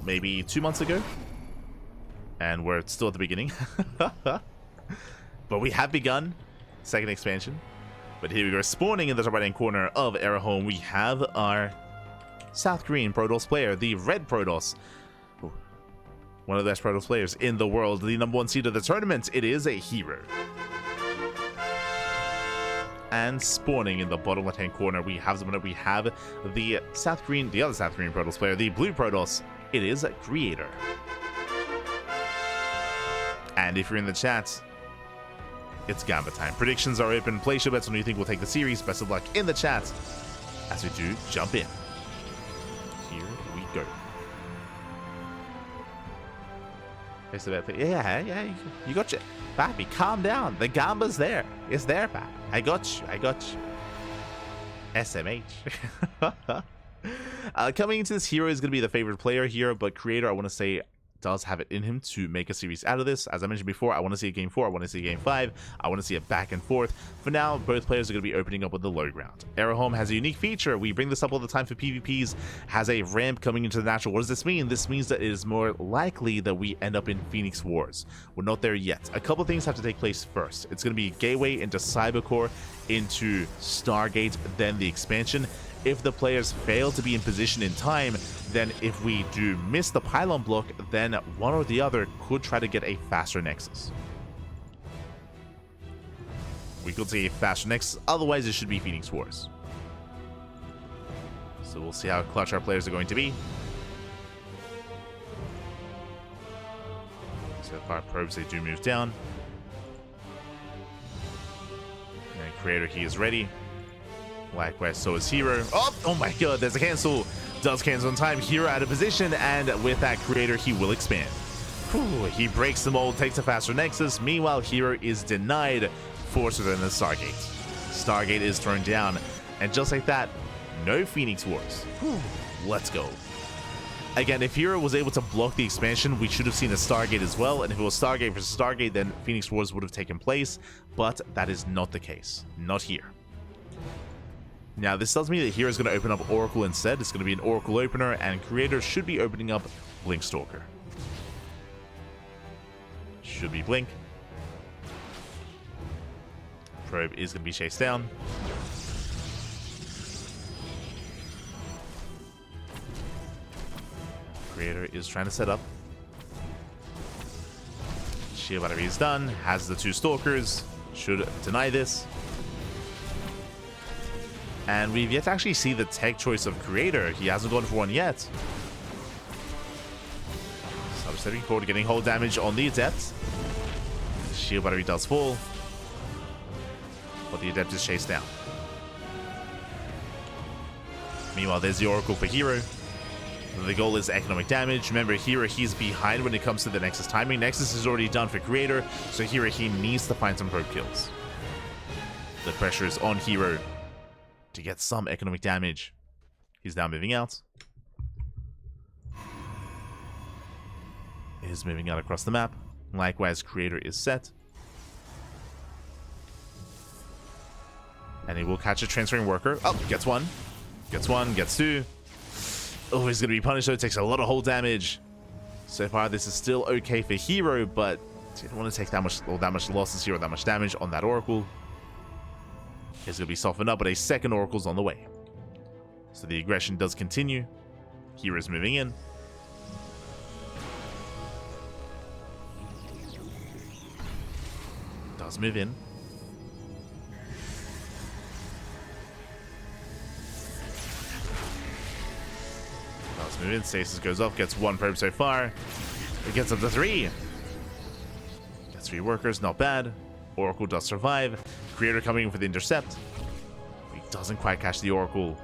maybe 2 months ago, and we're still at the beginning. But we have begun second expansion. But here we go, spawning in the top right hand corner of herO, we have our South Green Protoss player, the Red Protoss. Ooh, one of the best Protoss players in the world, the number 1 seed of the tournament. It is a herO. And spawning in the bottom left hand corner, we have the other South Green Protoss player, the Blue Protoss. It is Creator. And if you're in the chat, it's Gamba time. Predictions are open. Place your bets on who you think will take the series. Best of luck in the chat as we do jump in. Here we go. Place the bet. Yeah, you got you. Pappy, calm down. The Gamba's there. It's there, Pap. I got you. SMH. Coming into this, herO is going to be the favorite player here, but Creator, I want to say, does have it in him to make a series out of this. As I mentioned before, I want to see a game 4, I want to see a game 5, I want to see a back and forth. For now, both players are going to be opening up with the low ground. herO has a unique feature. We bring this up all the time for PvPs. Has a ramp coming into the natural. What does this mean? This means that it is more likely that we end up in Phoenix Wars. We're not there yet. A couple things have to take place first. It's going to be gateway into Cybercore, into Stargate, then the expansion. If the players fail to be in position in time, then if we do miss the pylon block, then one or the other could try to get a faster Nexus. We could see a faster Nexus, otherwise it should be Phoenix Wars. So we'll see how clutch our players are going to be. So far, probes, they do move down. And Creator, he is ready. Likewise, so is herO. Oh my god, there's a cancel. Does cancel in time. herO out of position, and with that Creator, he will expand. Whew, he breaks the mold, takes a faster Nexus. Meanwhile, herO is denied, forced within the Stargate. Stargate is thrown down, and just like that, no Phoenix Wars. Whew, let's go. Again, if herO was able to block the expansion, we should have seen a Stargate as well, and if it was Stargate versus Stargate, then Phoenix Wars would have taken place, but that is not the case. Not here. Now, this tells me that herO is going to open up Oracle instead. It's going to be an Oracle opener, and Creator should be opening up Blink Stalker. Should be Blink. Probe is going to be chased down. Creator is trying to set up. Shield battery is done. Has the 2 Stalkers. Should deny this. And we've yet to actually see the tech choice of Creator. He hasn't gone for one yet. So stepping forward, getting hull damage on the Adept. The shield battery does fall, but the Adept is chased down. Meanwhile, there's the Oracle for herO. The goal is economic damage. Remember, herO, he's behind when it comes to the Nexus timing. Nexus is already done for Creator, so herO, he needs to find some probe kills. The pressure is on herO to get some economic damage. He's now moving out. Is moving out across the map. Likewise, Creator is set. And he will catch a transferring worker. Oh, gets one. Gets one, gets 2. Oh, he's going to be punished though. It takes a lot of hull damage. So far, this is still okay for herO, but didn't want to take that much losses here or that much damage on that Oracle. It's going to be softened up, but a second Oracle's on the way. So the aggression does continue. herO's moving in. Does move in. Does move in. Stasis goes up, gets 1 probe so far. It gets up to 3. Gets 3 workers, not bad. Oracle does survive. Creator coming in for the intercept. He doesn't quite catch the Oracle.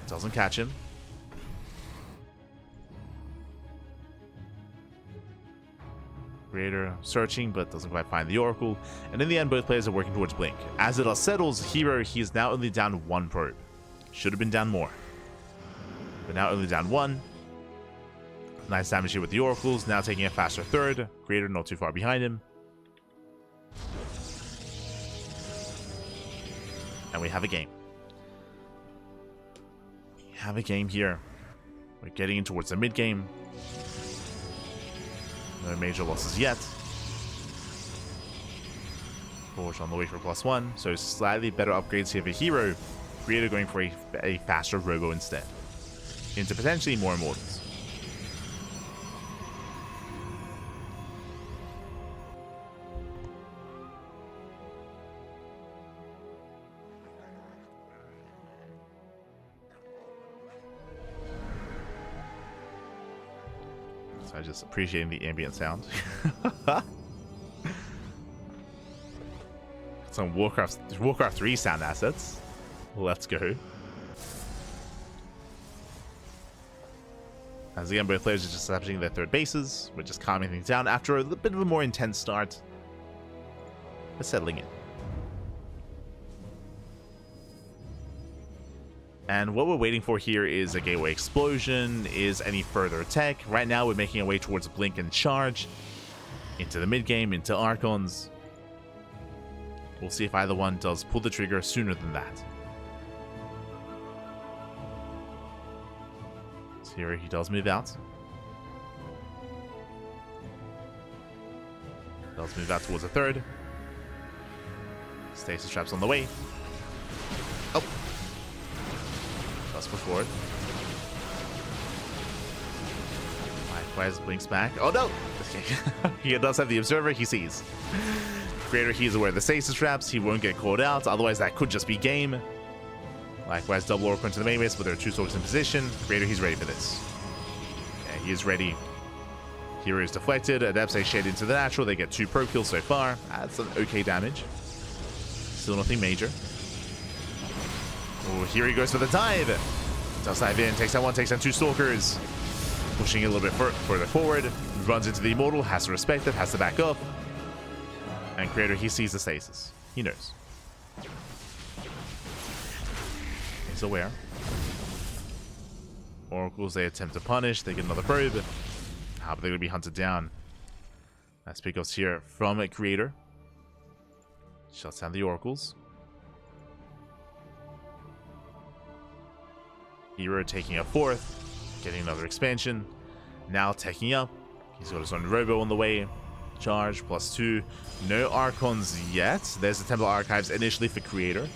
Doesn't catch him. Creator searching, but doesn't quite find the Oracle. And in the end, both players are working towards Blink. As it all settles, herO, he is now only down 1 probe. Should have been down more. But now only down 1. Nice damage here with the Oracles. Now taking a faster 3rd. Creator not too far behind him. And we have a game. We have a game here. We're getting in towards the mid game. No major losses yet. Forge on the way for +1, so slightly better upgrades here for herO. Creator going for a faster Robo instead. Into potentially more Immortals. So I just appreciating the ambient sound. Some Warcraft 3 sound assets. Let's go. As again, both players are just establishing their third bases. We're just calming things down after a bit of a more intense start. We're settling in. And what we're waiting for here is a gateway explosion, is any further attack. Right now we're making our way towards Blink and Charge. Into the mid game, into Archons. We'll see if either one does pull the trigger sooner than that. So here he does move out. Does move out towards a third. Stasis traps on the way. Oh. Just push forward. Likewise blinks back. Oh no! He does have the observer, he sees. Creator, he's aware of the stasis traps, he won't get caught out, otherwise that could just be game. Likewise, double Oracle into the main base, but there are 2 Stalkers in position. Creator, he's ready for this. Okay, he is ready. herO is deflected, Adepts a shade into the natural, they get 2 pro kills so far. That's an okay damage. Still nothing major. Oh, here he goes for the dive. Does dive in, takes down 1, takes down 2 Stalkers. Pushing it a little bit further forward, runs into the Immortal, has to respect it, has to back up. And Creator, he sees the stasis. He knows. He's aware. Oracles, they attempt to punish. They get another probe. But they're going to be hunted down. That's PiGosaur here from a Creator. Shuts down the Oracles. herO taking a 4th. Getting another expansion. Now taking up. He's got his own Robo on the way. Charge, +2. No Archons yet. There's the Temple Archives initially for Creator.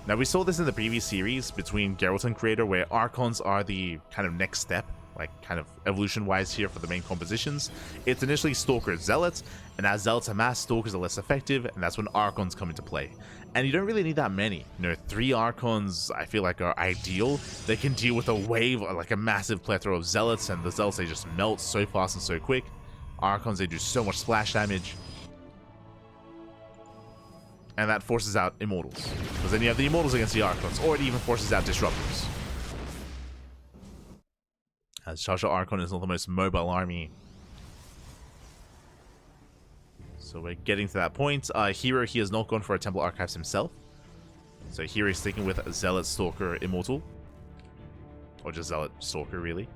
Now, we saw this in the previous series between Geralt and Creator, where Archons are the kind of next step, like kind of evolution-wise here for the main compositions. It's initially Stalkers, Zealots, and as Zealots amass, Stalkers are less effective, and that's when Archons come into play. And you don't really need that many. You know, 3 Archons, I feel like, are ideal. They can deal with a wave, like a massive plethora of Zealots, and the Zealots, they just melt so fast and so quick. Archons, they do so much splash damage. And that forces out Immortals. Because then you have the Immortals against the Archons, or it even forces out Disruptors. As Charger Archon is not the most mobile army. So we're getting to that point. herO, he has not gone for a Temple Archives himself. So here he's sticking with a Zealot, Stalker, Immortal. Or just Zealot, Stalker, really.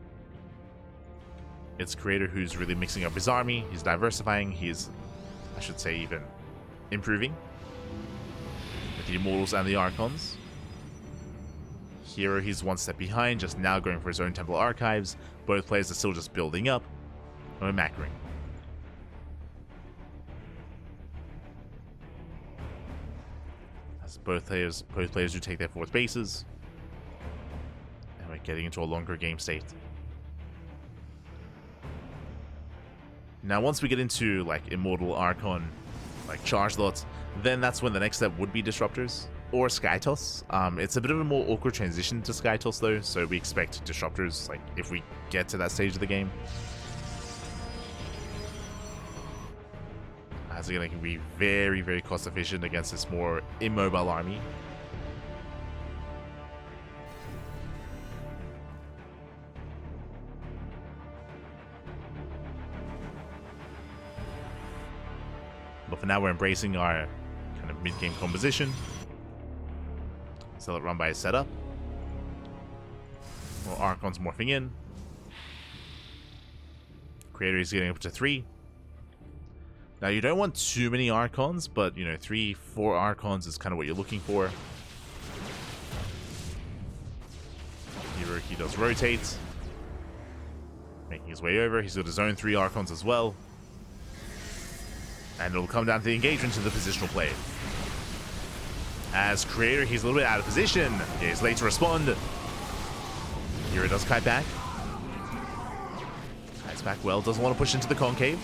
It's Creator who's really mixing up his army. He's diversifying. He's, I should say, even improving. With the Immortals and the Archons. herO, he's 1 step behind, just now going for his own Temple Archives. Both players are still just building up. And we're macroing. As both players do take their 4th bases. And we're getting into a longer game state. Now, once we get into, like, Immortal, Archon, like, Charge Lots, then that's when the next step would be Disruptors. Or Skytoss. It's a bit of a more awkward transition to Skytoss, though, so we expect Disruptors, like, if we get to that stage of the game. As again, it can be very, very cost-efficient against this more immobile army. But for now, we're embracing our kind of mid-game composition. Zealot run by a setup. More Archons morphing in. Creator is getting up to 3. Now, you don't want too many Archons, but, you know, 3, 4 Archons is kind of what you're looking for. Here he does rotate. Making his way over. He's got his own 3 Archons as well. And it'll come down to the engagement to the positional play. As Creator, he's a little bit out of position. Yeah, he's late to respond. Here it does kite back. Kites back well. Doesn't want to push into the concave.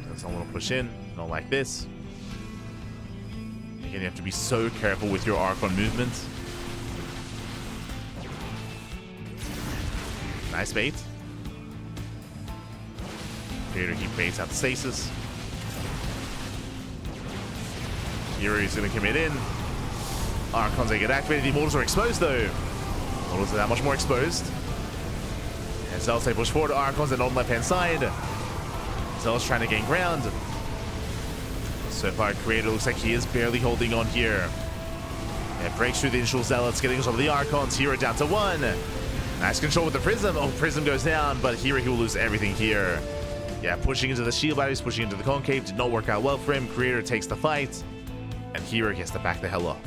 Doesn't want to push in. Not like this. Again, you have to be so careful with your Archon movements. Nice bait. Creator, he baits out the stasis. Here he's going to commit in. Archons, they get activated. The Immortals are exposed, though. Immortals are that much more exposed. And Zealous, they push forward. Archons are on the left-hand side. Zealous trying to gain ground. So far, Creator looks like he is barely holding on here. And breaks through the initial Zealots, getting us over the Archons. Hero down to 1. Nice control with the Prism. Oh, Prism goes down, but Hero, he will lose everything here. Yeah, pushing into the shield batteries, pushing into the concave did not work out well for him. Creator takes the fight, and Hero, he has to back the hell off.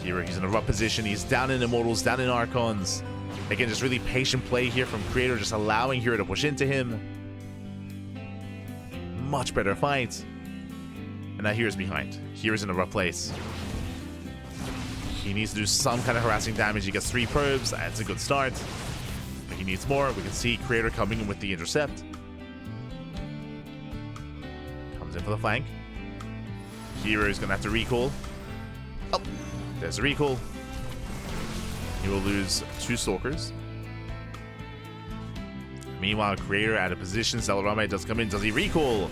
Hero, he's in a rough position. He's down in Immortals, down in Archons. Again, just really patient play here from Creator, just allowing Hero to push into him. Much better fight. And now Hero's behind. Hero's in a rough place. He needs to do some kind of harassing damage. He gets 3 probes. That's a good start. But he needs more. We can see Creator coming in with the intercept. Comes in for the flank. Hero is going to have to recall. Oh, there's a recall. He will lose 2 Stalkers. Meanwhile, Creator out of position. Celerame does come in. Does he recall?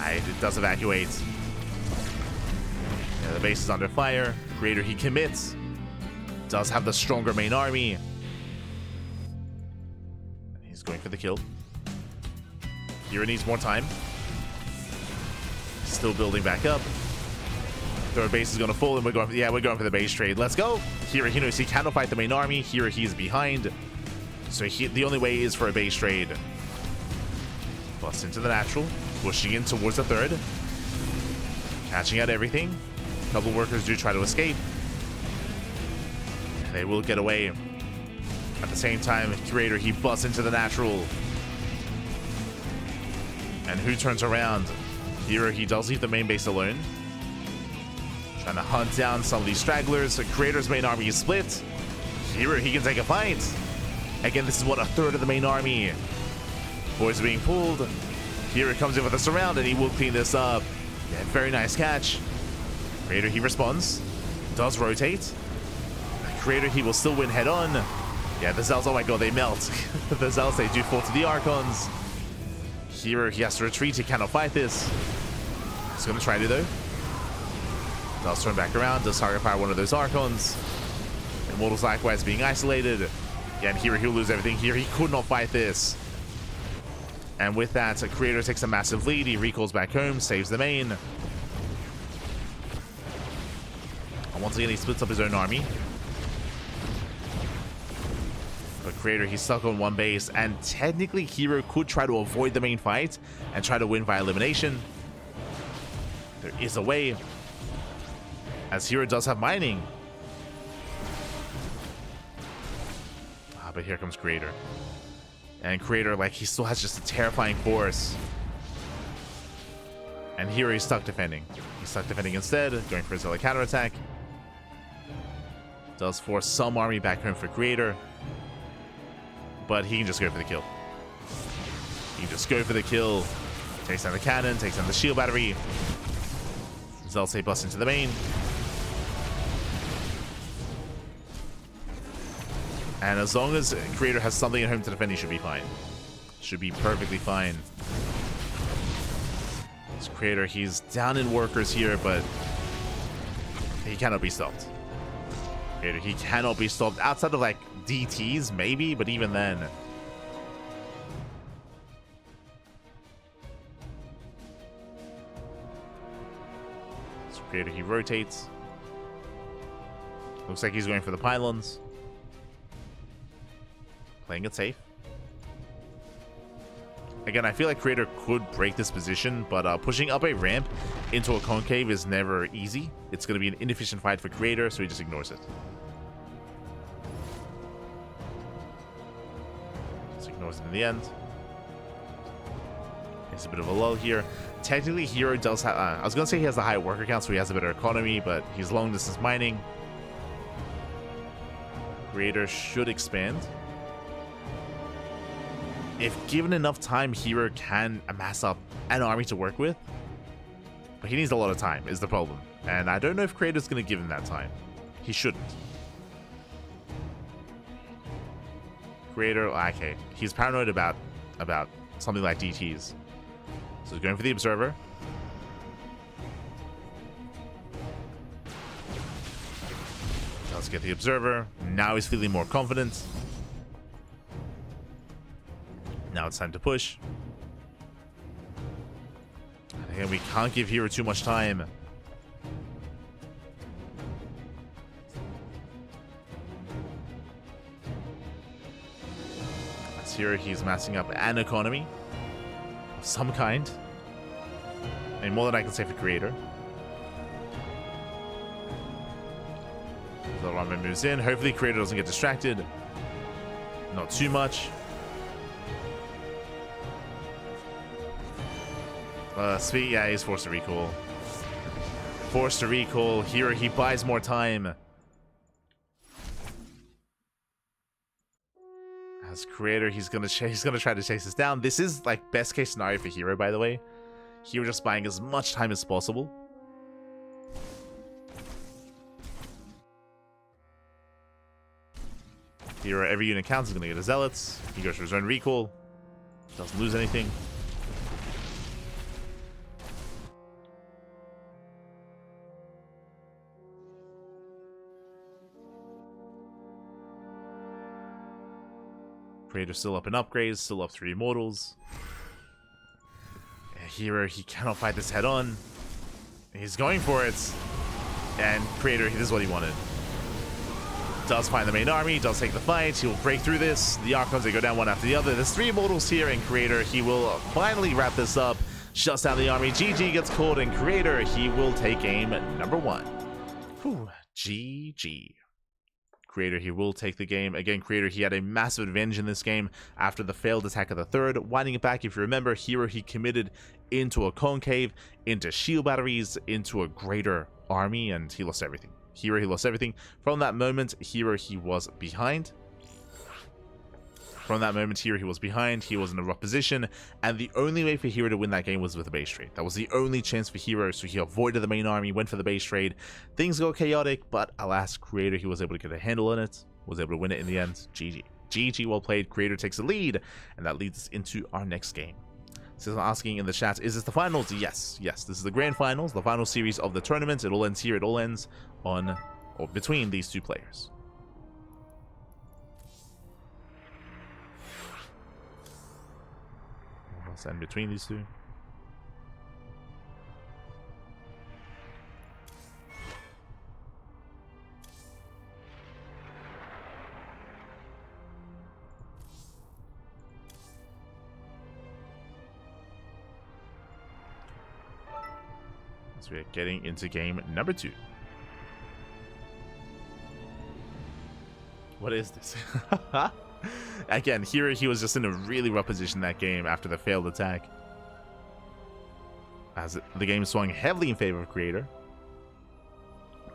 It does evacuate. Yeah, the base is under fire. Creator, he commits. Does have the stronger main army. He's going for the kill. Hero needs more time. Still building back up. Third base is going to fall, and we're going for the base trade. Let's go. Hero, he knows he cannot fight the main army. Hero, he is behind. So the only way is for a base trade. Bust into the natural. Pushing in towards the third. Catching out everything. A couple workers do try to escape. They will get away. At the same time, Creator, he busts into the natural. And who turns around? Hero, he does leave the main base alone. Trying to hunt down some of these stragglers. So Creator's main army is split. Hero, he can take a fight. Again, this is what, 1/3 of the main army. Boys are being pulled. Hero comes in with a surround, and he will clean this up. Yeah, very nice catch. Creator, he responds. Does rotate. Creator, he will still win head-on. Yeah, the Zealots, oh my god, they melt. The Zealots, they do fall to the Archons. Hero, he has to retreat. He cannot fight this. He's going to try to, though. Does turn back around. Does target fire one of those Archons. Immortals likewise being isolated. Yeah, and Hero, he'll lose everything here. He could not fight this. And with that, Creator takes a massive lead. He recalls back home, saves the main. And once again, he splits up his own army. But Creator, he's stuck on one base. And technically, Hero could try to avoid the main fight and try to win by elimination. There is a way. As Hero does have mining. But here comes Creator. And Creator, like, he still has just a terrifying force. And here he's stuck defending. He's stuck defending instead, going for a Zealot counterattack. Does force some army back home for Creator. But he can just go for the kill. He can just go for the kill. Takes down the cannon, takes down the shield battery. Zealots bust into the main. And as long as Creator has something at home to defend, he should be fine. Should be perfectly fine. This Creator, he's down in workers here, but he cannot be stopped. Creator, he cannot be stopped. Outside of, like, DTs, maybe, but even then. This Creator, he rotates. Looks like he's going for the pylons. Playing it safe. Again, I feel like Creator could break this position, but pushing up a ramp into a concave is never easy. It's going to be an inefficient fight for Creator, so he just ignores it. Just ignores it in the end. It's a bit of a lull here. Technically, herO does have... I was going to say he has the high worker count, so he has a better economy, but he's long distance mining. Creator should expand. If given enough time, herO can amass up an army to work with. But he needs a lot of time, is the problem. And I don't know if Creator's going to give him that time. He shouldn't. Creator, okay. He's paranoid about something like DTs. So he's going for the Observer. Let's get the Observer. Now he's feeling more confident. Now it's time to push. And again, we can't give herO too much time. As herO, he's massing up an economy of some kind. And more than I can say for Creator. The Ramen moves in. Hopefully Creator doesn't get distracted. Not too much. Sweet, yeah, he's forced to recall. Forced to recall. herO, he buys more time. As Creator, he's gonna try to chase this down. This is like best case scenario for herO, by the way. herO just buying as much time as possible. herO, every unit counts, is gonna get a Zealots. He goes for his own recall. Doesn't lose anything. Creator still up in upgrades, still up 3 immortals. herO, he cannot fight this head on. He's going for it. And Creator, this is what he wanted. Does find the main army, does take the fight. He will break through this. The Archons, they go down one after the other. There's 3 immortals here, and Creator, he will finally wrap this up. Shuts down the army. GG gets called, and Creator, he will take game number 1. Whew, GG. Creator, he will take the game. Again, Creator, he had a massive advantage in this game after the failed attack of the 3rd. Winding it back, if you remember, herO, he committed into a concave, into shield batteries, into a greater army, and he lost everything. herO, he lost everything. From that moment, herO, he was behind. From that moment, herO, he was behind. He was in a rough position, and the only way for herO to win that game was with a base trade. That was the only chance for herO, so he avoided the main army, went for the base trade. Things got chaotic, but alas, Creator, he was able to get a handle on it, was able to win it in the end. GG. GG, well played. Creator takes the lead, and that leads us into our next game. So I'm asking in the chat, is this the finals? Yes, yes, this is the grand finals, the final series of the tournament. It all ends here. It all ends on, or between these 2 players. And between these 2. So we are getting into game number 2. What is this? Again, herO, he was just in a really rough position that game after the failed attack. As the game swung heavily in favor of Creator.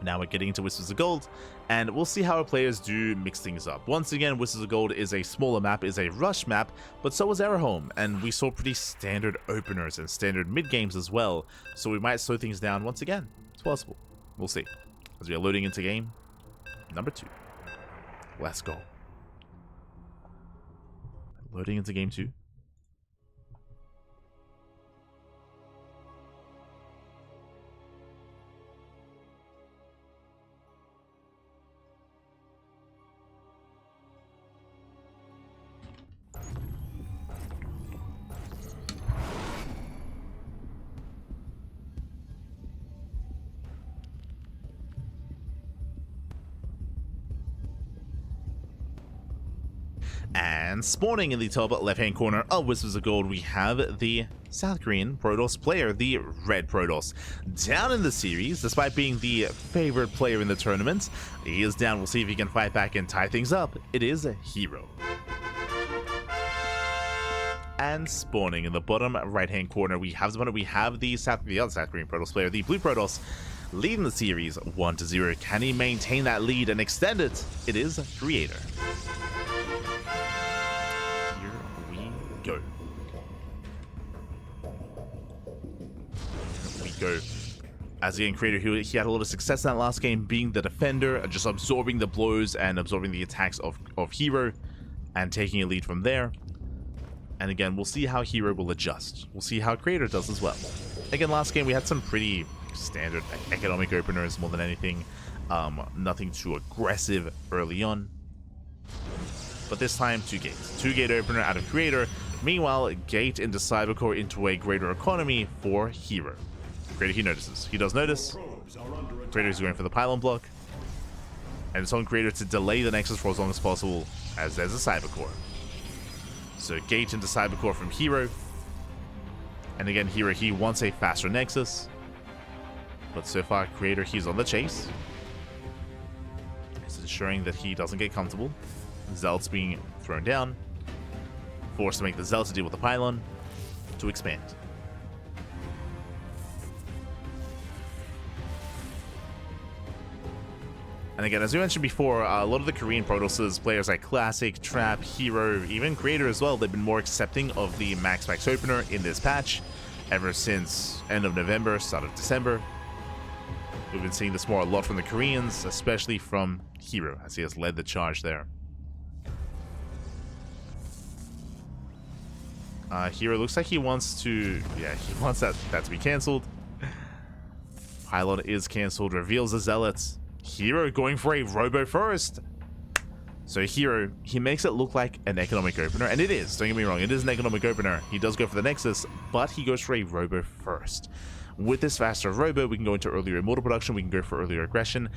Now we're getting into Whispers of Gold, and we'll see how our players do mix things up. Once again, Whispers of Gold is a smaller map, is a rush map, but so is herO, and we saw pretty standard openers and standard mid games as well, so we might slow things down once again. It's possible. We'll see. As we are loading into game number 2. Let's go. Loading into game 2. And spawning in the top left-hand corner of Whispers of Gold, we have the South Korean Protoss player, the Red Protoss. Down in the series, despite being the favorite player in the tournament, he is down. We'll see if he can fight back and tie things up. It is herO. And spawning in the bottom right-hand corner, we have the other South Korean Protoss player, the Blue Protoss, leading the series 1-0. Can he maintain that lead and extend it? It is Creator. Go. Here we go. As the Creator, he had a lot of success in that last game, being the defender, just absorbing the blows and absorbing the attacks of herO, and taking a lead from there. And again, we'll see how herO will adjust. We'll see how Creator does as well. Again, last game we had some pretty standard economic openers more than anything. Nothing too aggressive early on. But this time, 2 gates. 2-gate opener out of Creator. Meanwhile, gate into Cybercore into a greater economy for herO. Creator, he notices. He does notice. Creator is going for the pylon block. And it's on Creator to delay the Nexus for as long as possible, as there's a Cybercore. So gate into Cybercore from herO. And again, herO, he wants a faster Nexus. But so far, Creator, he's on the chase. He's ensuring that he doesn't get comfortable. Zealots being thrown down. Forced to make the Zealots deal with the pylon to expand. And again, as we mentioned before, a lot of the Korean Protosses, players like Classic, Trap, herO, even Creator as well, they've been more accepting of the Max Packs opener in this patch ever since end of November, start of December. We've been seeing this more a lot from the Koreans, especially from herO, as he has led the charge there. herO looks like he wants to, he wants that to be cancelled. Pylon is cancelled, reveals the Zealots. herO going for a robo first. So herO, he makes it look like an economic opener, and it is, don't get me wrong, it is an economic opener. He does go for the Nexus, but he goes for a robo first. With this faster robo, we can go into earlier immortal production, we can go for earlier aggression.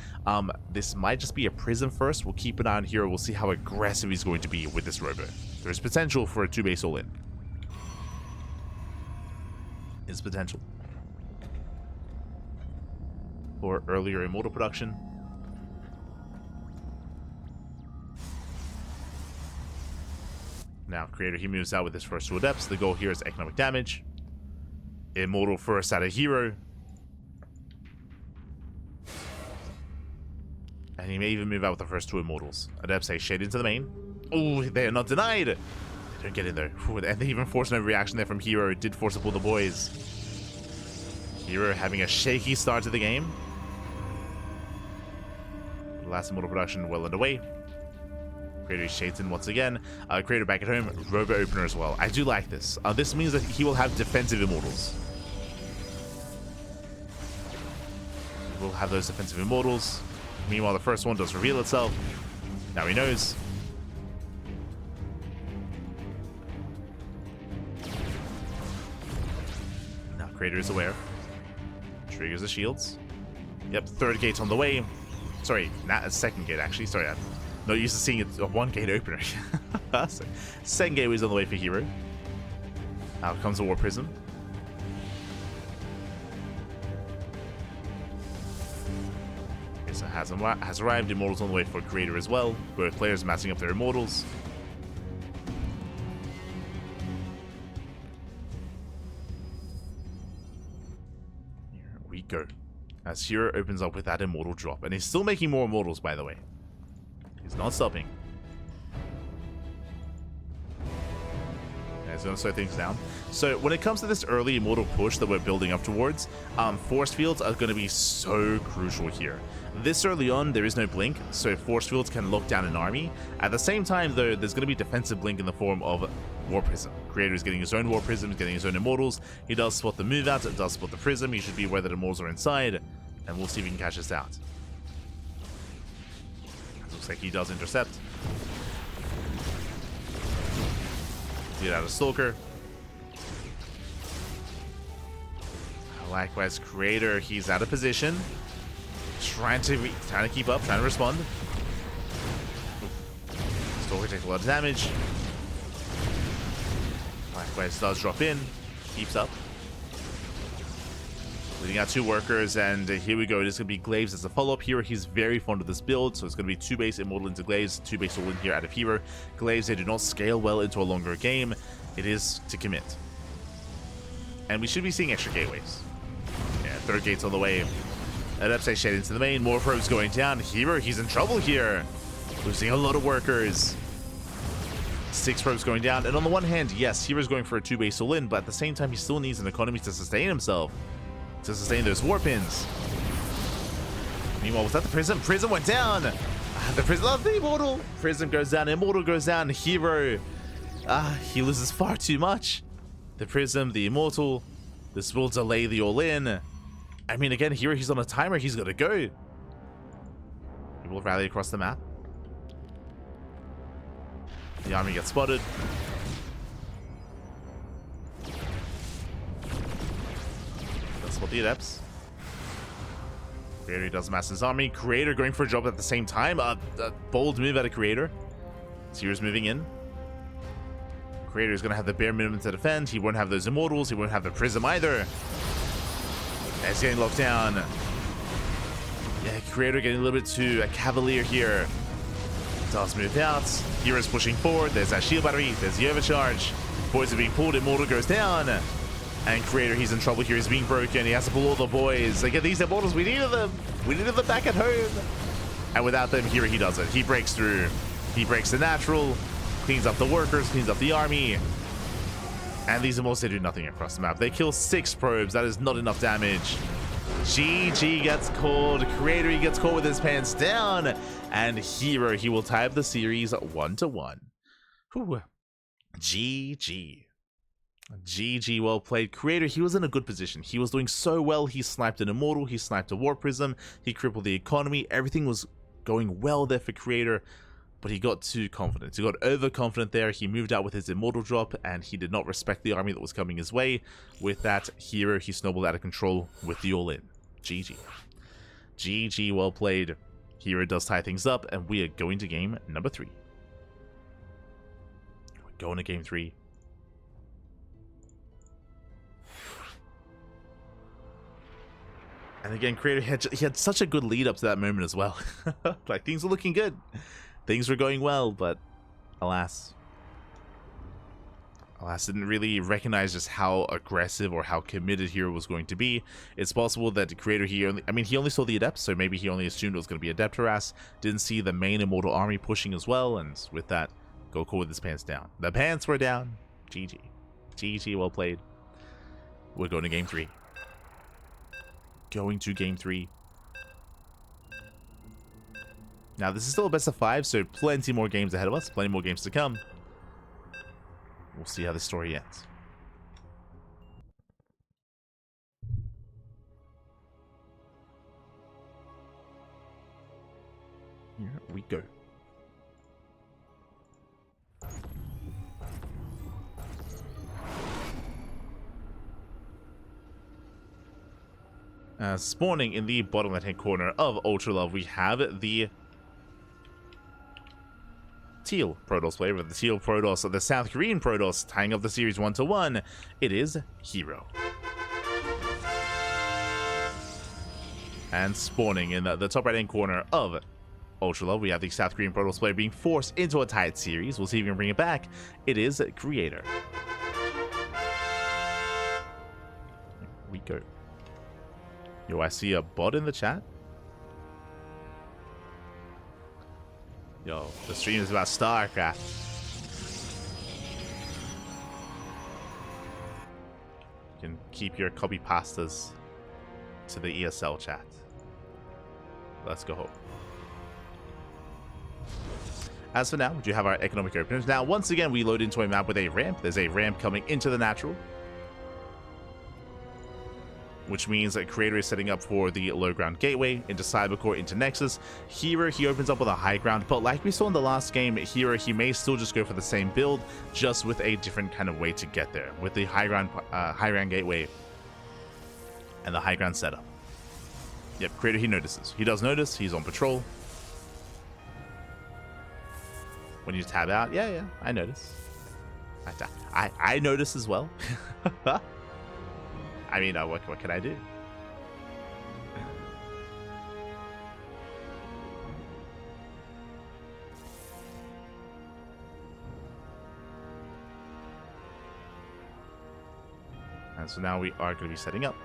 This might just be a prism first. We'll keep an eye on herO, we'll see how aggressive he's going to be with this robo. There's potential for a 2-base all-in. Is potential for earlier immortal production. Now Creator, he moves out with his first 2 adepts. The goal here is economic damage. Immortal first out of herO, and he may even move out with the first 2 immortals. Adepts say shade into the main. Oh, they are not denied. They don't get in there. Ooh, and they even forced no reaction there from herO. It did force to pull the boys. herO having a shaky start to the game. Last immortal production well underway. Creator shades in once again. Creator back at home. Robo opener as well. I do like this. This means that he will have defensive immortals. We'll have those defensive immortals. Meanwhile, the first one does reveal itself. Now he knows. Now Creator is aware. Triggers the shields. Yep, 3rd gate's on the way. Sorry, not a 2nd gate actually. Sorry, I'm not used to seeing it a 1-gate opener. So, 2nd gate was on the way for herO. Out comes the War Prism. Okay, so has arrived. Immortals on the way for Creator as well. Both players massing up their immortals. Here we go. As herO opens up with that immortal drop. And he's still making more immortals, by the way. He's not stopping. He's going to slow things down. So when it comes to this early immortal push that we're building up towards, force fields are going to be so crucial here. This early on, there is no blink, so force fields can lock down an army. At the same time, though, there's going to be defensive blink in the form of War Prism. Creator is getting his own War Prism, getting his own immortals. He does spot the move out, it does spot the Prism. He should be aware that immortals are inside, and we'll see if he can catch this out. Looks like he does intercept. Get out of Stalker. Likewise, Creator, he's out of position. Trying to keep up, trying to respond. Stalker takes a lot of damage. Likewise does drop in. Keeps up. Leading out 2 workers, and here we go. It is going to be Glaives as a follow-up here. He's very fond of this build, so it's going to be 2 base Immortal into Glaives, 2 base all in here out of herO. Glaives, they do not scale well into a longer game. It is to commit. And we should be seeing extra gateways. Yeah, 3rd gate's on the way. Adepts Shade into the main. More probes going down. herO, he's in trouble here. Losing a lot of workers. 6 probes going down. And on the one hand, yes, hero's going for a 2 base all in, but at the same time, he still needs an economy to sustain himself. To sustain those war pins. Meanwhile, was that the Prism? Prism went down! The Prism, the Immortal! Prism goes down, Immortal goes down, herO. He loses far too much. The Prism, the Immortal. This will delay the all-in. I mean, again, herO, he's on a timer, he's gotta go. He will rally across the map. The army gets spotted. Spot the Adepts. Creator does mass his army. Creator going for a job at the same time. A bold move out of Creator. hero's moving in. Creator is going to have the bare minimum to defend. He won't have those Immortals. He won't have the Prism either. He's getting locked down. Yeah, Creator getting a little bit too cavalier here. Does move out. Hero's pushing forward. There's that shield battery. There's the overcharge. Boys are being pulled. Immortal goes down. And Creator, he's in trouble here. He's being broken. He has to pull all the boys. Like, these Immortals, we needed them. We needed them back at home. And without them, here he does it. He breaks through. He breaks the natural. Cleans up the workers. Cleans up the army. And these Immortals, they do nothing across the map. They kill 6 probes. That is not enough damage. GG gets called. Creator, he gets caught with his pants down. And herO, he will tie up the series 1-1. Whew. GG. GG, well played. Creator, he was in a good position. He was doing so well. He sniped an Immortal, he sniped a War Prism, he crippled the economy. Everything was going well there for Creator, but he got too confident. He got overconfident there. He moved out with his Immortal drop, and he did not respect the army that was coming his way. With that, herO, he snowballed out of control with the all-in. GG. GG, well played. herO does tie things up, and we are going to game number 3. We're going to game 3. And again, Creator, he had such a good lead up to that moment as well. Like, things were looking good. Things were going well, but alas, didn't really recognize just how aggressive or how committed herO was going to be. It's possible that the Creator, he only saw the Adepts, so maybe he only assumed it was going to be Adept harass. Didn't see the main Immortal army pushing as well, and with that, go cool with his pants down. The pants were down. GG. GG, well played. We're going to game 3. Going to game 3. Now, this is still a best of 5, so plenty more games ahead of us. Plenty more games to come. We'll see how the story ends. Here we go. Spawning in the bottom left-hand corner of Ultra Love, we have the Teal Protoss player with the Teal Protoss, the South Korean Protoss, tying up the series 1-1. It is herO. And spawning in the top right-hand corner of Ultra Love, we have the South Korean Protoss player being forced into a tied series. We'll see if we can bring it back. It is Creator. Here we go. Yo, I see a bot in the chat. Yo, the stream is about StarCraft. You can keep your copy pastas to the ESL chat. Let's go home. As for now, we do have our economic openers. Now, once again, we load into a map with a ramp. There's a ramp coming into the natural, which means that Creator is setting up for the low ground gateway into Cybercore, into Nexus. herO, he opens up with a high ground, but like we saw in the last game, herO, he may still just go for the same build, just with a different kind of way to get there, with the high ground gateway and the high ground setup. Yep, Creator, he notices. He does notice. He's on patrol. when you tab out. Yeah, I notice. I notice as well. I mean, what can I do? And so now we are going to be setting up.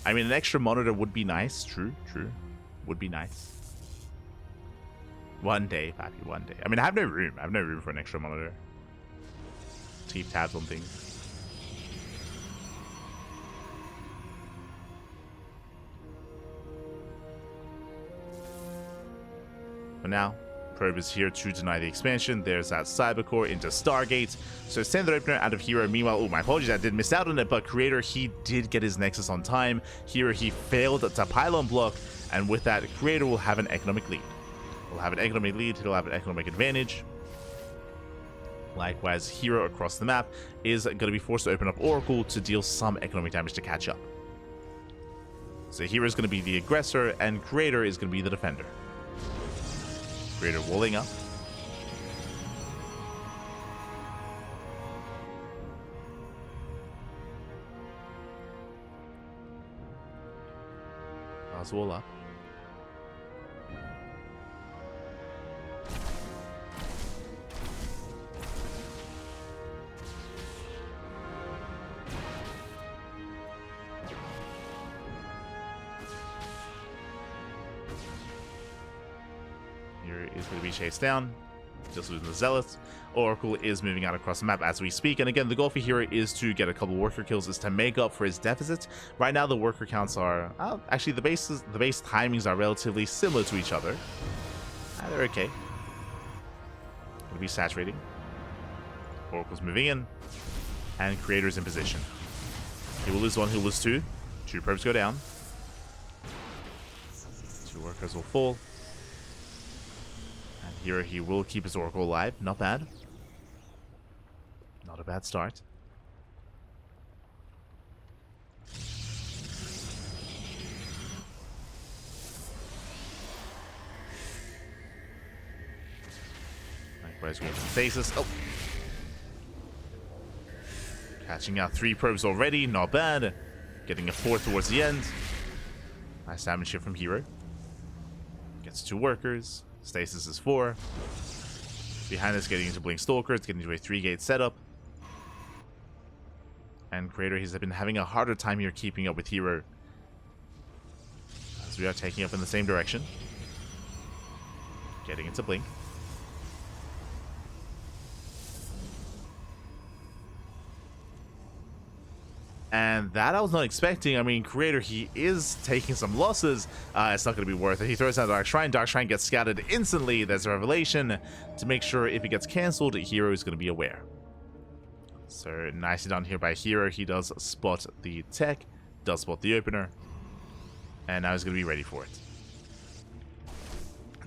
I mean, an extra monitor would be nice. True. Would be nice. One day, Pappy, one day. I mean, I have no room. I have no room for an extra monitor to keep tabs on things. But now, Probe is here to deny the expansion. There's that Cybercore into Stargate. So send the opener out of herO. Meanwhile, oh, my apologies, I did miss out on it, but Creator, he did get his Nexus on time. herO, he failed to pylon block, and with that, Creator will have an economic lead. He'll have an economic lead, he'll have an economic advantage. Likewise, herO across the map is going to be forced to open up Oracle to deal some economic damage to catch up. So herO is going to be the aggressor, and Creator is going to be the defender. Creator walling up. Does wall up. Is going to be chased down, just losing the Zealots. Oracle is moving out across the map as we speak, and again, the goal for herO is to get a couple worker kills, is to make up for his deficits. Right now, the worker counts are actually the base timings are relatively similar to each other. They're okay. Going to be saturating. Oracle's moving in, and Creator's in position. He will lose one, he'll lose two. Two probes go down. Two workers will fall. Here he will keep his Oracle alive. Not bad. Not a bad start. Likewise, going to stasis. Oh! Catching out 3 probes already. Not bad. Getting a 4th towards the end. Nice damage here from herO. Gets 2 workers. Stasis is 4. Behind us, getting into Blink Stalkers, getting into a 3-gate setup. And Creator, he's been having a harder time here keeping up with herO, as we are taking up in the same direction. Getting into Blink. And that I was not expecting. I mean, Creator, he is taking some losses. It's not going to be worth it. He throws out Dark Shrine. Dark Shrine gets scattered instantly. There's a revelation to make sure if it gets cancelled, herO is going to be aware. So nicely done here by herO. He does spot the tech, does spot the opener, and now he's going to be ready for it.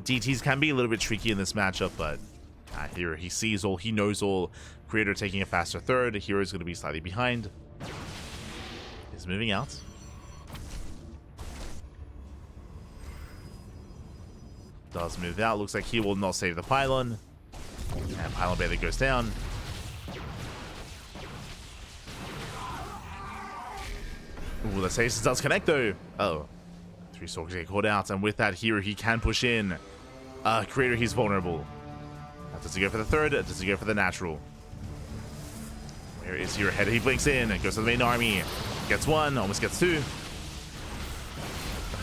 DTs can be a little bit tricky in this matchup, but herO, he sees all, he knows all. Creator taking a faster third. herO is going to be slightly behind. Is moving out. Does move out. Looks like he will not save the pylon. And pylon barely goes down. Ooh, the stasis does connect though. Oh. 3 stalkers get caught out, and with that herO, he can push in. Creator, he's vulnerable. Does he go for the third? Does he go for the natural? Where is herO head? He blinks in and goes to the main army. Gets 1, almost gets 2.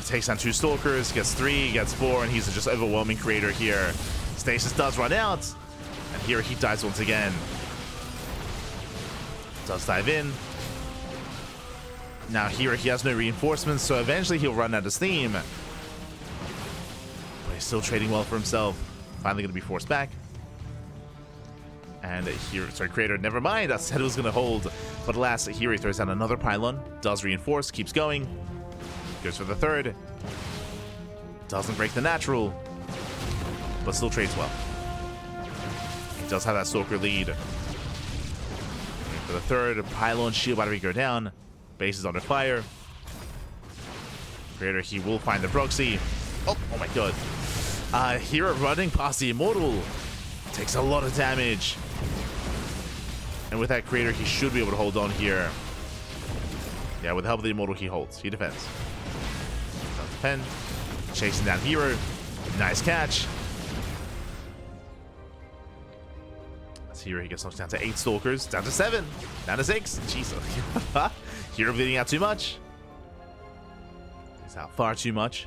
Takes down 2 stalkers, gets 3, gets 4, and he's just overwhelming Creator here. Stasis does run out, and here he dies once again. Does dive in. Now here he has no reinforcements, so eventually he'll run out of steam. But he's still trading well for himself. Finally going to be forced back. And here, sorry, Creator, never mind. I said it was going to hold. But alas, here he throws down another pylon. Does reinforce, keeps going. Goes for the third. Doesn't break the natural. But still trades well. He does have that Stalker lead. For the third, pylon, shield battery go down. Base is under fire. Creator, he will find the proxy. Oh my god. herO running past the Immortal. Takes a lot of damage. And with that Creator, he should be able to hold on here. Yeah, with the help of the Immortal, he holds. He defends. Does defend. Chasing down herO. Nice catch. As herO, he gets knocked down to 8 Stalkers. Down to 7. Down to 6. Jesus. herO bleeding out too much. He's out far too much.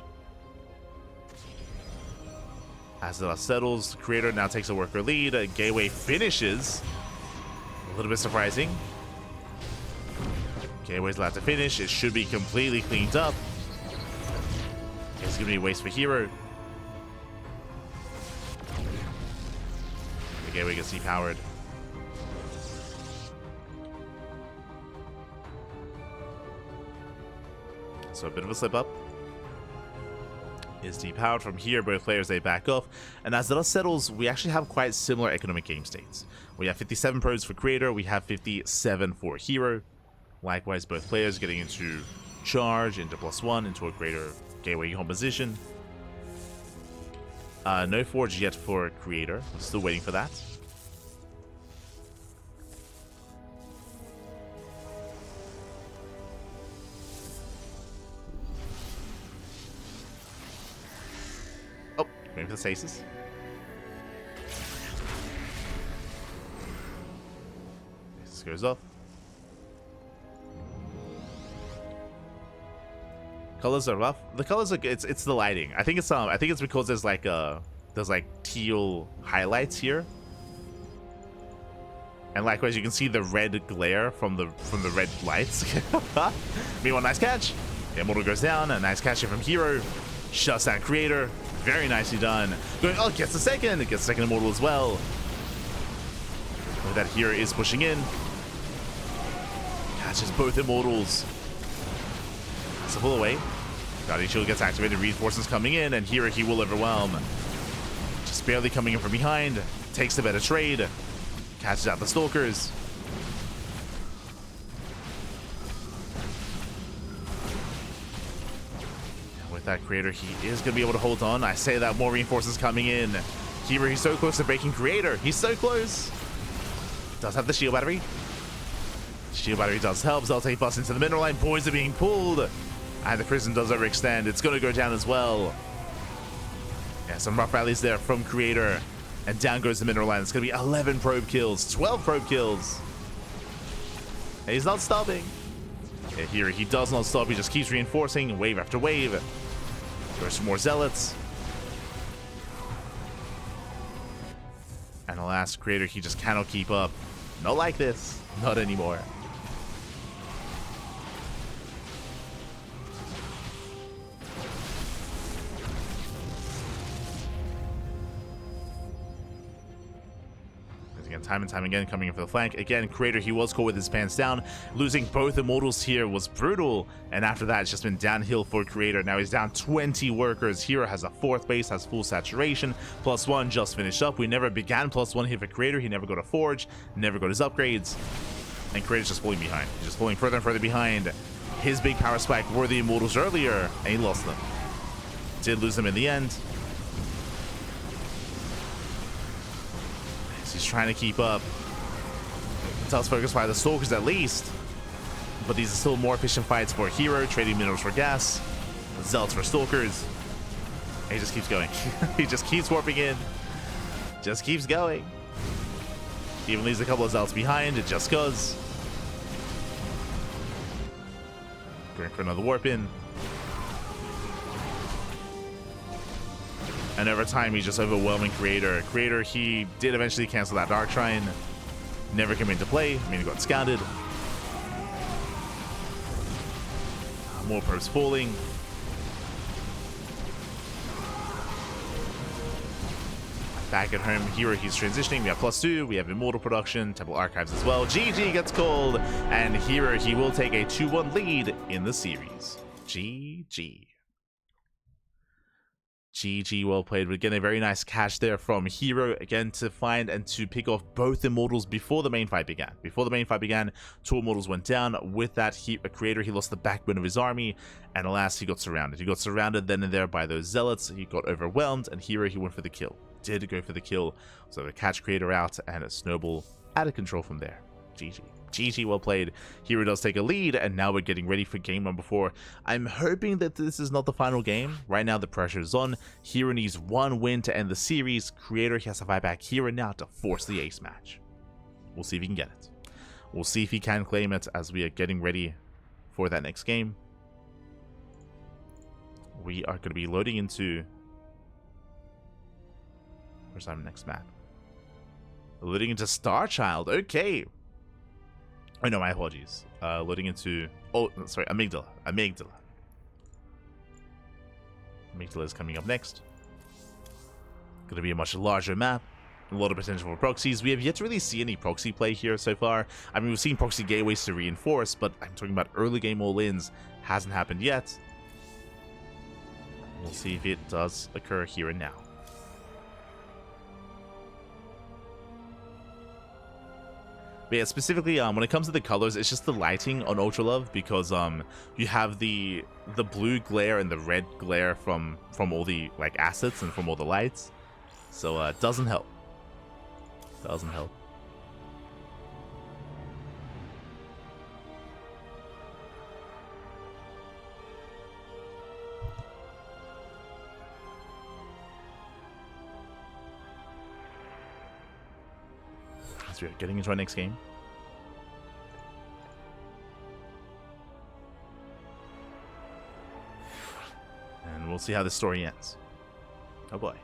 As the dust settles, Creator now takes a worker lead. Gateway finishes. A little bit surprising. Gateway's allowed to finish. It should be completely cleaned up. It's going to be a waste for herO. The Gateway gets depowered. So a bit of a slip up. Is depowered from here. Both players, they back off. And as the dust settles, we actually have quite similar economic game states. We have 57 pros for Creator. We have 57 for herO. Likewise, both players getting into charge, into +1, into a greater gateway composition. No forge yet for Creator. I'm still waiting for that. Oh, maybe the stasis. This goes off. Colors are rough. The colors are it's the lighting. I think it's because there's like teal highlights here. And likewise you can see the red glare from the red lights. Meanwhile, nice catch. The Immortal goes down, a nice catch here from herO. Shuts down Creator. Very nicely done. Going, oh, gets the second. It gets the second Immortal as well. With that, herO is pushing in. Catches both Immortals. That's a pull away. Guardian Shield gets activated, reinforcements coming in, and herO, he will overwhelm. Just barely coming in from behind. Takes the better trade. Catches out the Stalkers. And with that Creator, he is going to be able to hold on. I say that, more reinforcements coming in. herO, he's so close to breaking Creator. He's so close. Does have the shield battery. Shield battery does help. Zeltay busts into the mineral line. Boys are being pulled. And the prison does overextend. It's going to go down as well. Yeah, some rough rallies there from Creator. And down goes the mineral line. It's going to be 11 probe kills. 12 probe kills. And he's not stopping. Yeah, here he does not stop. He just keeps reinforcing wave after wave. Goes for more zealots. And alas, Creator, he just cannot keep up. Not like this. Not anymore. Time and time again coming in for the flank. Again, Creator, he was caught with his pants down. Losing both Immortals here was brutal. And after that, it's just been downhill for Creator. Now he's down 20 workers. herO has a 4th base, has full saturation. +1 just finished up. We never began +1 here for Creator. He never got a forge, never got his upgrades. And Creator's just pulling behind. He's just pulling further and further behind. His big power spike were the Immortals earlier, and he lost them. Did lose them in the end. He's trying to keep up. Does focus by the Stalkers at least. But these are still more efficient fights for herO, trading minerals for gas. Zealots for Stalkers. And he just keeps going. He just keeps warping in. Just keeps going. Even leaves a couple of Zealots behind. It just goes. Going for another warp in. And over time, he's just overwhelming Creator. Creator, he did eventually cancel that Dark Shrine. Never came into play. I mean, he got scouted. More probes falling. Back at home, herO, he's transitioning. We have +2. We have Immortal production. Temple Archives as well. GG gets called. And herO, he will take a 2-1 lead in the series. GG. GG, well played. But again, a very nice catch there from herO, again, to find and to pick off both Immortals before the main fight began. Before the main fight began, 2 Immortals went down. With that, Creator, he lost the backbone of his army, and alas, he got surrounded. He got surrounded then and there by those Zealots. He got overwhelmed, and herO, he went for the kill. Did go for the kill. So they catch Creator out, and a snowball out of control from there. GG. GG, well played. herO does take a lead, and now we're getting ready for game number 4. I'm hoping that this is not the final game. Right now, the pressure is on. herO needs 1 win to end the series. Creator, he has to fight back herO now to force the ace match. We'll see if he can get it. We'll see if he can claim it as we are getting ready for that next game. We are going to be loading into... Where's our next map? Loading into Starchild. Okay. Oh no, my apologies. Loading into... Oh, sorry, Amygdala. Amygdala is coming up next. Going to be a much larger map. A lot of potential for proxies. We have yet to really see any proxy play here so far. I mean, we've seen proxy gateways to reinforce, but I'm talking about early game all-ins. Hasn't happened yet. We'll see if it does occur here and now. But yeah, specifically, when it comes to the colors, it's just the lighting on Ultra Love, because you have the blue glare and the red glare from all the like assets and from all the lights, so it doesn't help. Doesn't help. So we're getting into our next game. And we'll see how this story ends. Oh boy.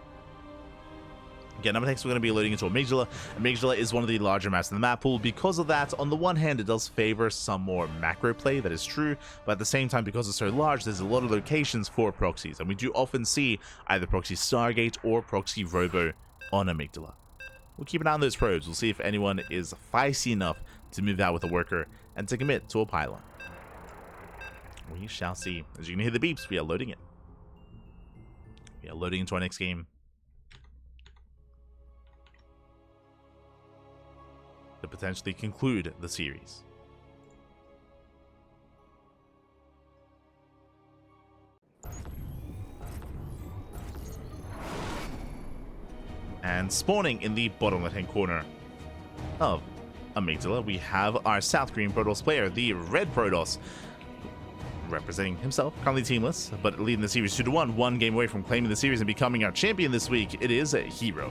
Again, number next we're going to be loading into Amygdala. Amygdala is one of the larger maps in the map pool. Because of that, on the one hand, it does favor some more macro play, that is true, but at the same time, because it's so large, there's a lot of locations for proxies, and we do often see either proxy Stargate or proxy Robo on Amygdala. We'll keep an eye on those probes. We'll see if anyone is feisty enough to move out with a worker and to commit to a pylon. We shall see. As you can hear the beeps, we are loading it. We are loading into our next game. To potentially conclude the series. And spawning in the bottom left-hand corner of Amygdala, we have our South Korean Protoss player, the Red Protoss, representing himself, currently teamless, but leading the series 2-1, 1 game away from claiming the series and becoming our champion this week. It is herO.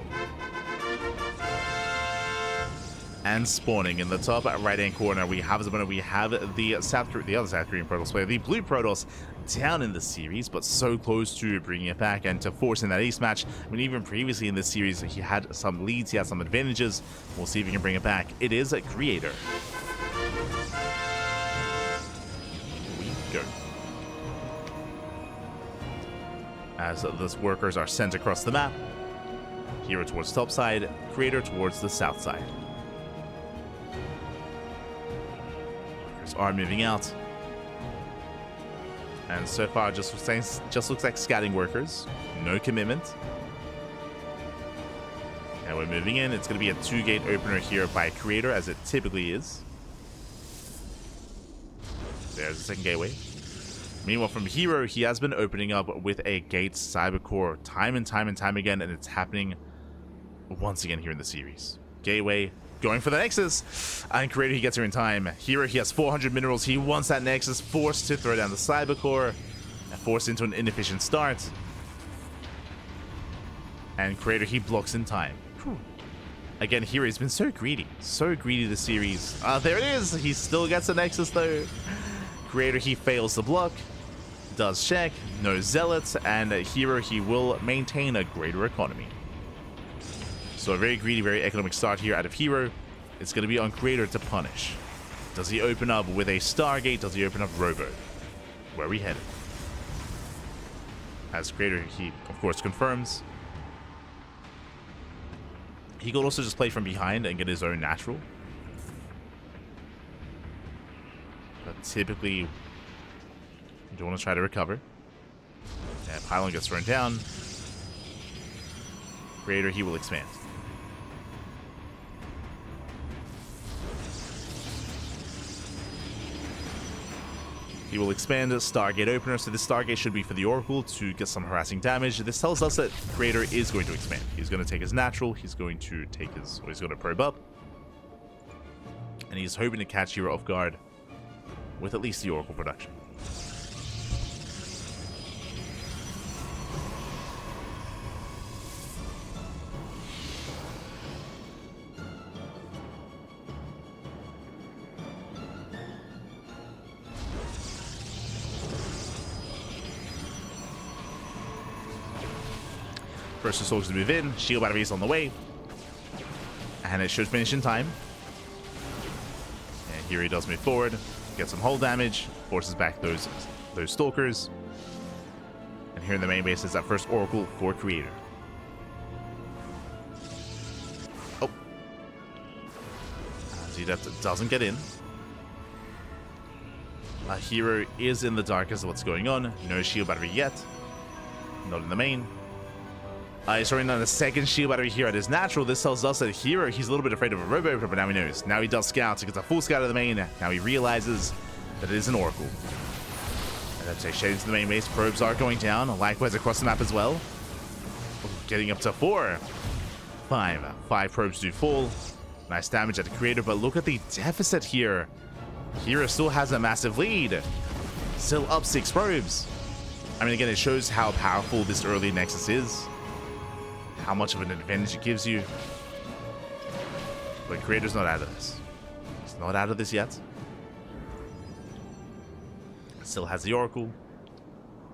And spawning in the top right-hand corner, we have the other South Korean Protoss player, the Blue Protoss, down in the series, but so close to bringing it back and to forcing that ace match. I mean, even previously in this series, he had some leads, he had some advantages. We'll see if he can bring it back. It is a Creator. Here we go. As those workers are sent across the map, herO towards top side, Creator towards the south side. Workers are moving out. And so far, just looks like scouting workers. No commitment. And we're moving in. It's going to be a 2-gate opener here by Creator, as it typically is. There's the second gateway. Meanwhile, from herO, he has been opening up with a gate cybercore time and time again, and it's happening once again here in the series. Gateway. Going for the Nexus, and Creator, he gets here in time. herO, he has 400 minerals. He wants that Nexus, forced to throw down the Cybercore, and forced into an inefficient start. And Creator, he blocks in time. Whew. Again, herO has been so greedy this series. There it is. He still gets the Nexus though. Creator, he fails the block, does check, no Zealots, and herO, he will maintain a greater economy. So a very greedy, very economic start here out of herO. It's going to be on Creator to punish. Does he open up with a Stargate? Does he open up Robo? Where are we headed? As Creator, he of course confirms. He could also just play from behind and get his own natural. But typically, you don't want to try to recover. Yeah, pylon gets thrown down. Creator, he will expand. He will expand Stargate Opener, so this Stargate should be for the Oracle to get some harassing damage. This tells us that Creator is going to expand. He's going to take his natural, he's going to take his, or he's going to probe up. And he's hoping to catch herO off guard with at least the Oracle production. First, the soldiers to move in. Shield battery is on the way. And it should finish in time. And here he does move forward. Gets some hull damage. Forces back those stalkers. And here in the main base is that first Oracle for Creator. Oh. See, that doesn't get in. herO is in the dark as to what's going on. No shield battery yet. Not in the main. He's throwing on a second shield battery here at his natural. This tells us that herO, he's a little bit afraid of a robo opener, but now he knows. Now he does scouts. He gets a full scout of the main. Now he realizes that it is an Oracle. And that's a shade into the main base. Probes are going down. Likewise across the map as well. Getting up to 4. 5 probes do fall. Nice damage at the Creator, but look at the deficit here. herO still has a massive lead. Still up 6 probes. I mean, again, it shows how powerful this early Nexus is. How much of an advantage it gives you. But Creator's not out of this. He's not out of this yet. Still has the Oracle.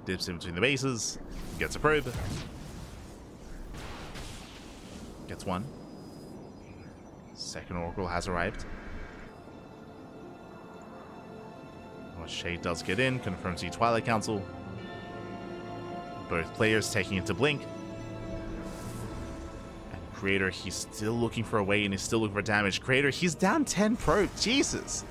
Dips in between the bases. Gets a probe. Gets one. Second Oracle has arrived. Well, Shade does get in. Confirms the Twilight Council. Both players taking it to Blink. Creator, he's still looking for a way and he's still looking for damage. Creator, he's down 10 pro. Jesus.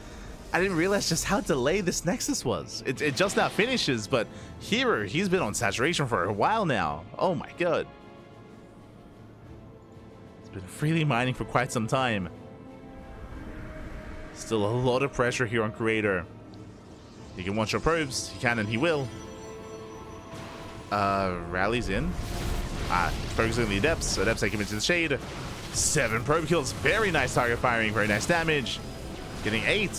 I didn't realize just how delayed this Nexus was. It just now finishes, but herO, he's been on saturation for a while now. Oh my god. He's been freely mining for quite some time. Still a lot of pressure here on Creator. He can one-shot probes. He can and he will. Rallies in. Focusing on the Adepts. Adepts take him into the shade. 7 probe kills. Very nice target firing. Very nice damage. Getting 8.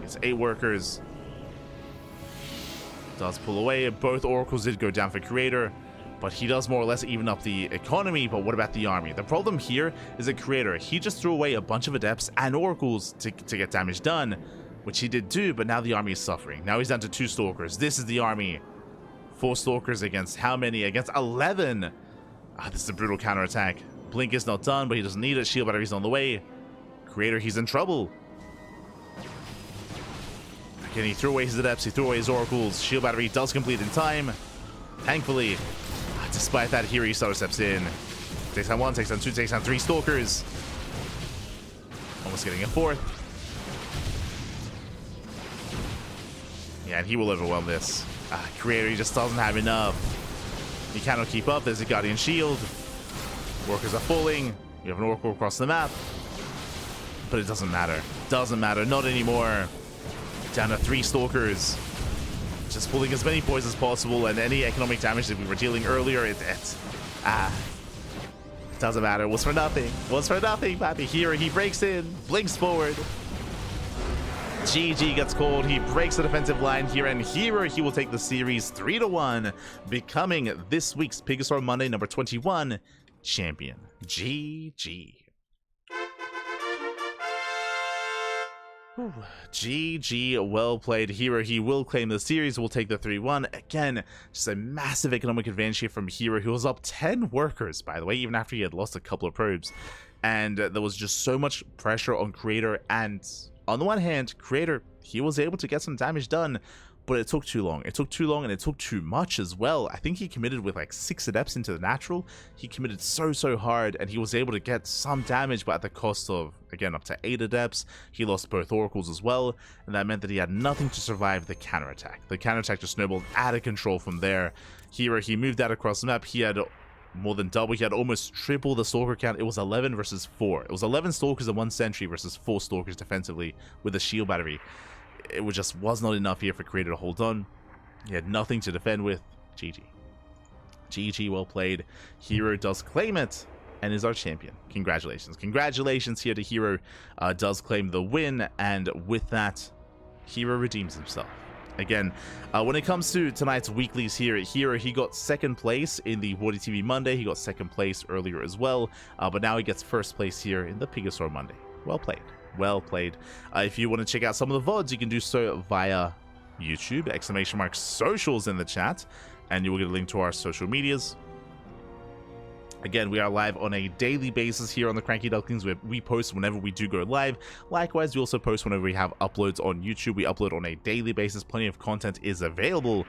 Gets 8 workers. Does pull away. Both Oracles did go down for Creator, but he does more or less even up the economy. But what about the army? The problem here is that Creator, he just threw away a bunch of Adepts and Oracles to get damage done, which he did do, but now the army is suffering. Now he's down to 2 Stalkers. This is the army. 4 Stalkers against how many? Against 11. This is a brutal counterattack. Blink is not done, but he doesn't need it. Shield battery's on the way. Creator, he's in trouble. Again, he threw away his Adepts. He threw away his Oracles. Shield battery does complete in time. Thankfully, despite that, here he steps in. Takes down 1, takes down 2, takes down 3 Stalkers. Almost getting a 4th. Yeah, and he will overwhelm this. Creator, he just doesn't have enough. He cannot keep up. There's a Guardian Shield. Workers are falling. We have an Oracle across the map. But it doesn't matter. Doesn't matter. Not anymore. Down to 3 Stalkers. Just pulling as many points as possible, and any economic damage that we were dealing earlier, it doesn't matter. Was for nothing. Was for nothing, baby. Here he breaks in. Blinks forward. GG gets called. He breaks the defensive line here, and herO, he will take the series 3-1, becoming this week's PiGosaur Monday number 21 champion. GG. GG, well played. herO, he will claim the series. We'll take the 3-1. Again, just a massive economic advantage here from herO, who was up 10 workers, by the way, even after he had lost a couple of probes. And there was just so much pressure on Creator, and on the one hand, Creator, he was able to get some damage done, but it took too long. It took too long, and it took too much as well. I think he committed with like 6 Adepts into the natural. He committed so hard, and he was able to get some damage, but at the cost of, again, up to 8 Adepts. He lost both Oracles as well, and that meant that he had nothing to survive the counterattack. The counterattack just snowballed out of control from there. herO, he moved out across the map. He had more than double. He had almost triple the Stalker count. It was 11 versus 4. It was 11 Stalkers and 1 Sentry versus 4 Stalkers defensively with a shield battery. It just was not enough here for Creator to hold on. He had nothing to defend with. GG. GG, well played. herO does claim it and is our champion. Congratulations. Congratulations here to herO. Does claim the win, and with that, herO redeems himself. Again, when it comes to tonight's weeklies here at herO, he got second place in the TV Monday. He got second place earlier as well, but now he gets first place here in the PiGosaur Monday. Well played. Well played. If you want to check out some of the VODs, you can do so via YouTube, !socials in the chat, and you will get a link to our social medias. Again, we are live on a daily basis here on the Cranky Ducklings, where we post whenever we do go live. Likewise, we also post whenever we have uploads on YouTube. We upload on a daily basis. Plenty of content is available,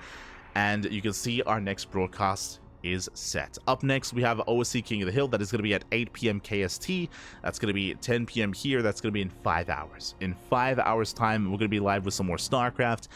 and you can see our next broadcast is set. Up next, we have OSC King of the Hill. That is going to be at 8 p.m. KST. That's going to be 10 p.m. here. That's going to be in 5 hours. In 5 hours time, we're going to be live with some more StarCraft.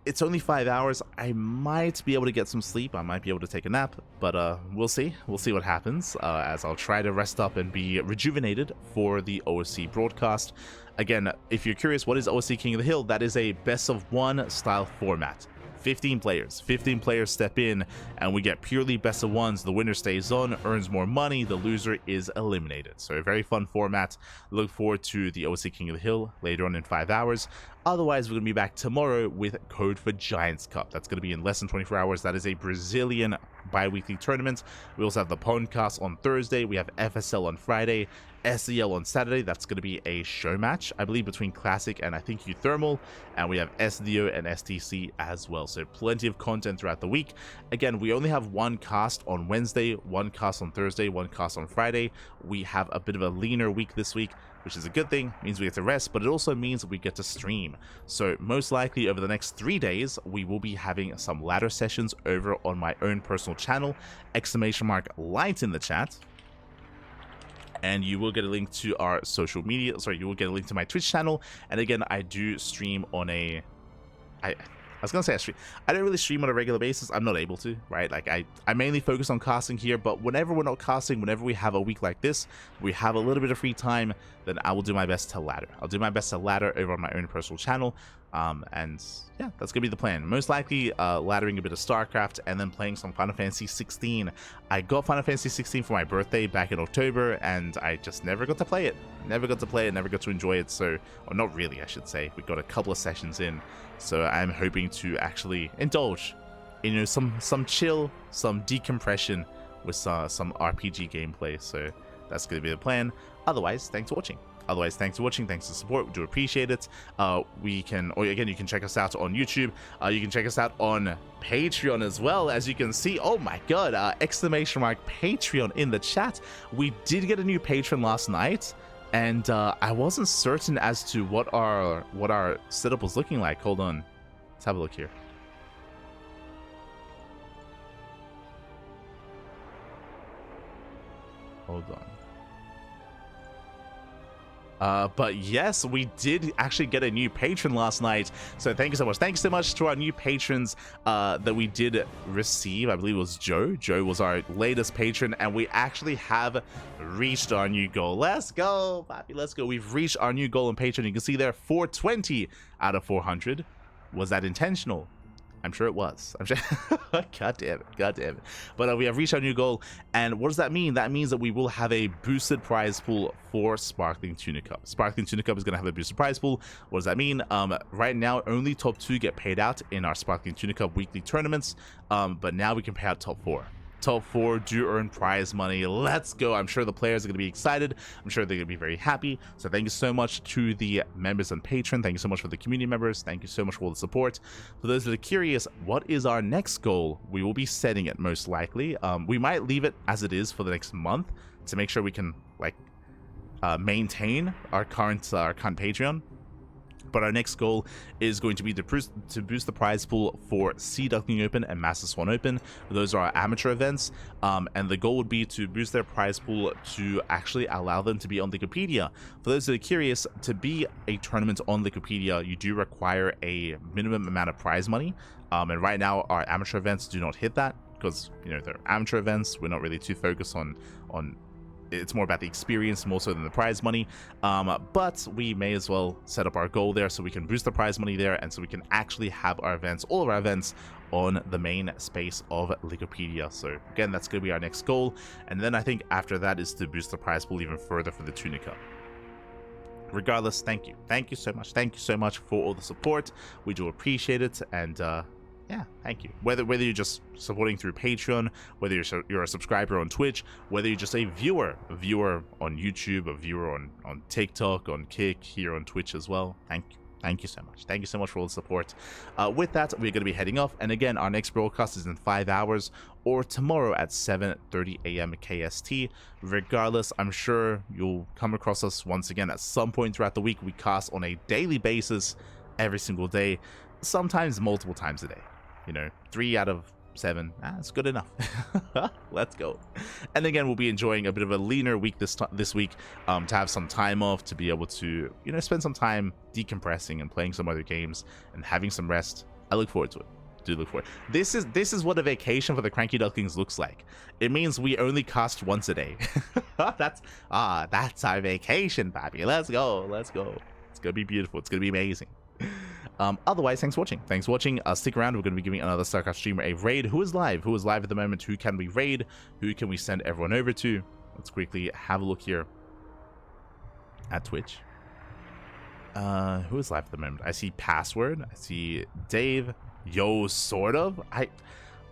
It's only 5 hours. I might be able to get some sleep. I might be able to take a nap, but we'll see. We'll see what happens, as I'll try to rest up and be rejuvenated for the OSC broadcast. Again, if you're curious, what is OSC King of the Hill? That is a best of one style format. 15 players. 15 players step in, and we get purely best of ones. The winner stays on, earns more money. The loser is eliminated. So a very fun format. Look forward to the OSC King of the Hill later on in 5 hours. Otherwise, we're going to be back tomorrow with Code for Giants Cup. That's going to be in less than 24 hours. That is a Brazilian bi-weekly tournament. We also have the podcast on Thursday. We have FSL on Friday, SEL on Saturday. That's going to be a show match, I believe, between Classic and I think Uthermal. And we have SDO and STC as well. So plenty of content throughout the week. Again, we only have one cast on Wednesday, one cast on Thursday, one cast on Friday. We have a bit of a leaner week this week, which is a good thing. Means we get to rest, but it also means we get to stream. So most likely over the next 3 days, we will be having some ladder sessions over on my own personal channel, !light in the chat. And you will get a link to our social media. Sorry, you will get a link to my Twitch channel. And again, I do stream on a... I was gonna say I don't really stream on a regular basis. I'm not able to, right? Like I mainly focus on casting here, but whenever we're not casting, whenever we have a week like this, we have a little bit of free time, then I will do my best to ladder. I'll do my best to ladder over on my own personal channel. And yeah, that's gonna be the plan. Most likely laddering a bit of StarCraft and then playing some Final Fantasy 16. I got Final Fantasy 16 for my birthday back in October, and I just never got to play it. Never got to play it, never got to enjoy it. So, or not really, I should say. We got a couple of sessions in, so I'm hoping to actually indulge in, you know, some chill, some decompression with some RPG gameplay. So that's gonna be the plan. Otherwise, thanks for watching. Thanks for the support. We do appreciate it. You can check us out on YouTube. You can check us out on Patreon as well. As you can see, oh my god, Patreon in the chat. We did get a new patron last night, and I wasn't certain as to what our setup was looking like. Hold on, let's have a look here. Hold on. But yes, we did actually get a new patron last night, so thank you so much. Thanks so much to our new patrons that we did receive. I believe it was Joe. Joe was our latest patron, and we actually have reached our new goal. Let's go, Papi, let's go. We've reached our new goal in Patreon. You can see there 420 out of 400. Was that intentional? I'm sure it was. I'm sure. God damn it. But we have reached our new goal, and what does that mean? That means that we will have a boosted prize pool for Sparkling Tuna Cup. Sparkling Tuna Cup is going to have a boosted prize pool. What does that mean? Right now, only top 2 get paid out in our Sparkling Tuna Cup weekly tournaments, but now we can pay out top 4. Top 4 do earn prize money. Let's go. I'm sure the players are going to be excited. I'm sure they're going to be very happy. So thank you so much to the members and patrons. Thank you so much for the community members. Thank you so much for all the support. For those that are curious, what is our next goal? We will be setting it most likely. We might leave it as it is for the next month to make sure we can maintain our current Patreon. But our next goal is going to be to boost the prize pool for Sea Duckling Open and Master Swan Open. Those are our amateur events, and the goal would be to boost their prize pool to actually allow them to be on Wikipedia. For those that are curious, to be a tournament on Wikipedia, you do require a minimum amount of prize money, and right now our amateur events do not hit that. because, you know, they're amateur events. We're not really too focused on it's more about the experience more so than the prize money, but we may as well set up our goal there so we can boost the prize money there, and so we can actually have our events, all of our events, on the main space of Wikipedia. So again, that's going to be our next goal, and then I think after that is to boost the prize pool even further for the Tunica. Regardless, thank you so much for all the support. We do appreciate it, and yeah, thank you. Whether you're just supporting through Patreon, whether you're a subscriber on Twitch, whether you're just a viewer on YouTube, a viewer on TikTok, on Kick, here on Twitch as well, thank you so much. Thank you so much for all the support. With that, we're going to be heading off, and again, our next broadcast is in 5 hours, or tomorrow at 7:30 a.m. KST. Regardless, I'm sure you'll come across us once again at some point throughout the week. We cast on a daily basis, every single day, sometimes multiple times a day. You know, 3 out of 7, that's good enough. Let's go. And again, we'll be enjoying a bit of a leaner week this week, to have some time off, to be able to, you know, spend some time decompressing and playing some other games and having some rest. I look forward to it. Do look forward. This is what a vacation for the Cranky Ducklings looks like. It means we only cast once a day. that's our vacation, baby. Let's go. It's gonna be beautiful. It's gonna be amazing. Otherwise, thanks for watching. Stick around. We're going to be giving another StarCraft streamer a raid. Who is live at the moment? Who can we raid? Who can we send everyone over to? Let's quickly have a look here at Twitch. Who is live at the moment? I see Password. I see Dave. Yo, sort of.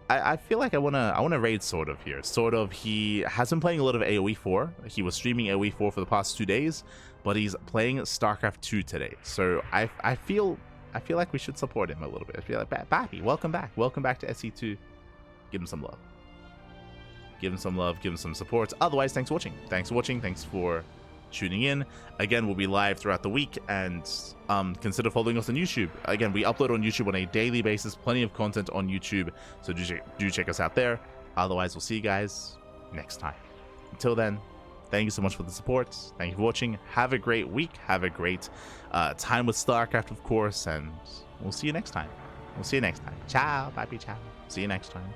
I feel like I wanna raid Sort of here. Sort of, he has been playing a lot of AoE 4. He was streaming AoE 4 for the past 2 days, but he's playing StarCraft 2 today. So I feel like we should support him a little bit. I feel like, Bappy, welcome back to SE2. Give him some love. Give him some support. Otherwise, thanks for watching. Thanks for tuning in. Again, we'll be live throughout the week, and consider following us on YouTube. Again, we upload on YouTube on a daily basis. Plenty of content on YouTube, so do check us out there. Otherwise, we'll see you guys next time. Until then, thank you so much for the support. Thank you for watching. Have a great week. Have a great time with StarCraft, of course, and we'll see you next time. Ciao, baby, ciao. See you next time.